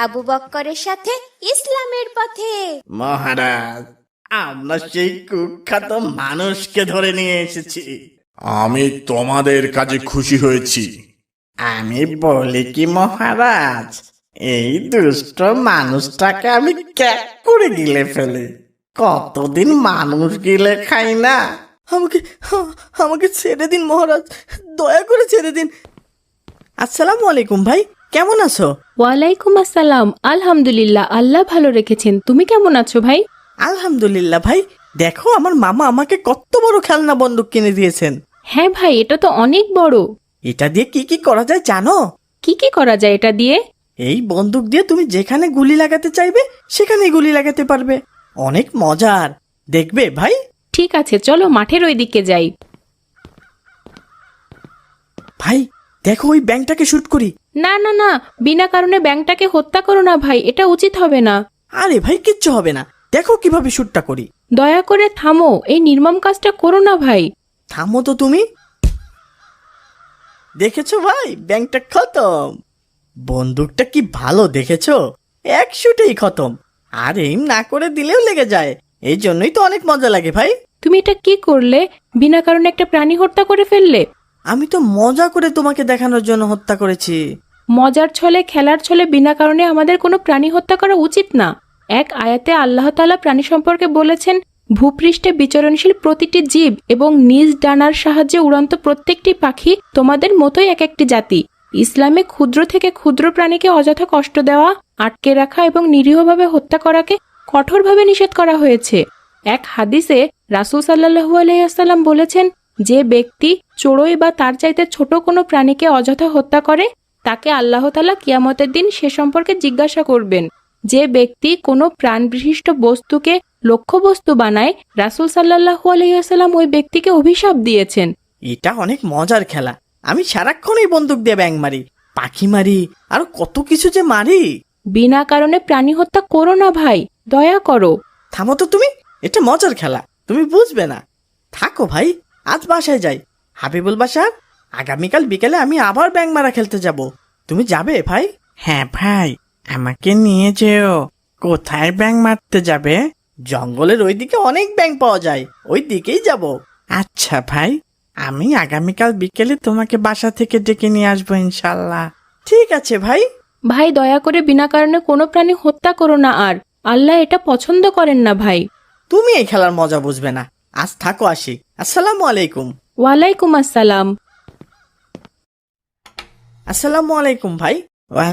আবু বক্করের সাথে ইসলামের পথে। মহারাজ, আমরা সেই কুখ্যাত মানুষকে ধরে নিয়ে এসেছি। আমি তোমাদের কাজে খুশি হয়েছি। আমি বলি কি মহারাজ, এই দুষ্ট মানুষটাকে আমি ক্যাক করে গিলে ফেলি। কতদিন মানুষ গিলে খাই না। আমাকে আমাকে ছেড়ে দিন মহারাজ, দয়া করে ছেড়ে দিন। আসসালামু আলাইকুম ভাই, কেমন আছো? ওয়ালাইকুম আসসালাম। আলহামদুলিল্লাহ, আল্লাহ ভালো রেখেছেন। তুমি কেমন আছো ভাই? আলহামদুলিল্লাহ ভাই, দেখো আমার মামা আমাকে কত বড় খেলনা বন্দুক কিনে দিয়েছেন। হ্যাঁ ভাই, এটা তো অনেক বড়। এটা দিয়ে কি কি করা যায় জানো? কি কি করা যায় এটা দিয়ে? এই বন্দুক দিয়ে তুমি যেখানে গুলি লাগাতে চাইবে সেখানেই গুলি লাগাতে পারবে। অনেক মজার, দেখবে ভাই? ঠিক আছে, চলো মাঠের ওই দিকে যাই। ভাই দেখো, ওই ব্যাংকটাকে শুট করি। না না না, বিনা কারণে ব্যাংকটাকে হত্যা করো না ভাই, এটা উচিত হবে না। আরে ভাই, কিচ্ছু হবে না, দেখো কিভাবে শুটটা করি। দয়া করে থামো, এই নির্মম কাজটা করো না ভাই। থামো তো তুমি। দেখেছো ভাই, ব্যাংকটা খতম। বন্দুকটা কি ভালো দেখেছো, এক শুটেই খতম। আর এইম না করে দিলেও লেগে যায়, এই জন্যই তো অনেক মজা লাগে ভাই। তুমি এটা কি করলে? বিনা কারণে একটা প্রাণী হত্যা করে ফেললে। আমি তো মজা করে তোমাকে দেখানোর জন্য হত্যা করেছি। মজার ছলে, খেলার ছলে বিনা কারণে আমাদের কোনো প্রাণী হত্যা করা উচিত না। এক আয়াতে আল্লাহ তাআলা প্রাণী সম্পর্কে বলেছেন, ভূপৃষ্ঠে বিচরণশীল প্রতিটি জীব এবং নিজ ডানার সাহায্যে উড়ন্ত প্রত্যেকটি পাখি তোমাদের মতোই এক একটি জাতি। ইসলামে ক্ষুদ্র থেকে ক্ষুদ্র প্রাণীকে অযথা কষ্ট দেওয়া, আটকে রাখা এবং নিরীহভাবে হত্যা করাকে কঠোরভাবে নিষেধ করা হয়েছে। এক হাদিসে রাসূল সাল্লাল্লাহু আলাইহি ওয়াসাল্লাম বলেছেন, যে ব্যক্তি চড়ুই বা তার চাইতে ছোট কোনো প্রাণীকে অযথা হত্যা করে তাকে আল্লাহ তাআলা কিয়ামতের দিন সে সম্পর্কে জিজ্ঞাসা করবেন। যে ব্যক্তি কোনো প্রাণবিশিষ্ট বস্তুকে লক্ষ্যবস্তু বানায়, রাসূল সাল্লাল্লাহু আলাইহি ওয়াসাল্লাম ওই ব্যক্তিকে অভিশাপ দিয়েছেন। এটা অনেক মজার খেলা। আমি সারাক্ষণ এই বন্দুক দিয়ে ব্যাং মারি, পাখি মারি, আর কত কিছু যে মারি। বিনা কারণে প্রাণী হত্যা করো না ভাই, দয়া করো। থামো তো তুমি, এটা মজার খেলা, তুমি বুঝবে না। থাকো ভাই, আজ বাসায় যাই। হাবিবুল বাসার, আগামীকাল বিকেলে আমি আবার ব্যাং মারা খেলতে যাব। তুমি যাবে ভাই? হ্যাঁ ভাই, আমাকে নিয়ে যেও। কোথায় ব্যাং মারতে যাবে? জঙ্গলের ওইদিকে অনেক ব্যাং পাওয়া যায়, ওই দিকেই যাব। আচ্ছা ভাই, আমি আগামীকাল বিকেলে তোমাকে বাসা থেকে ডেকে নিয়ে আসবো ইনশাল্লাহ। ঠিক আছে ভাই। ভাই দয়া করে বিনা কারণে কোনো প্রাণী হত্যা করো না, আর আল্লাহ এটা পছন্দ করেন না ভাই। তুমি এই খেলার মজা বুঝবে না। আজ থাকো, আসি। আসসালামু আলাইকুম। ওয়ালাইকুম আসসালাম। আসসালামু আলাইকুম ভাই।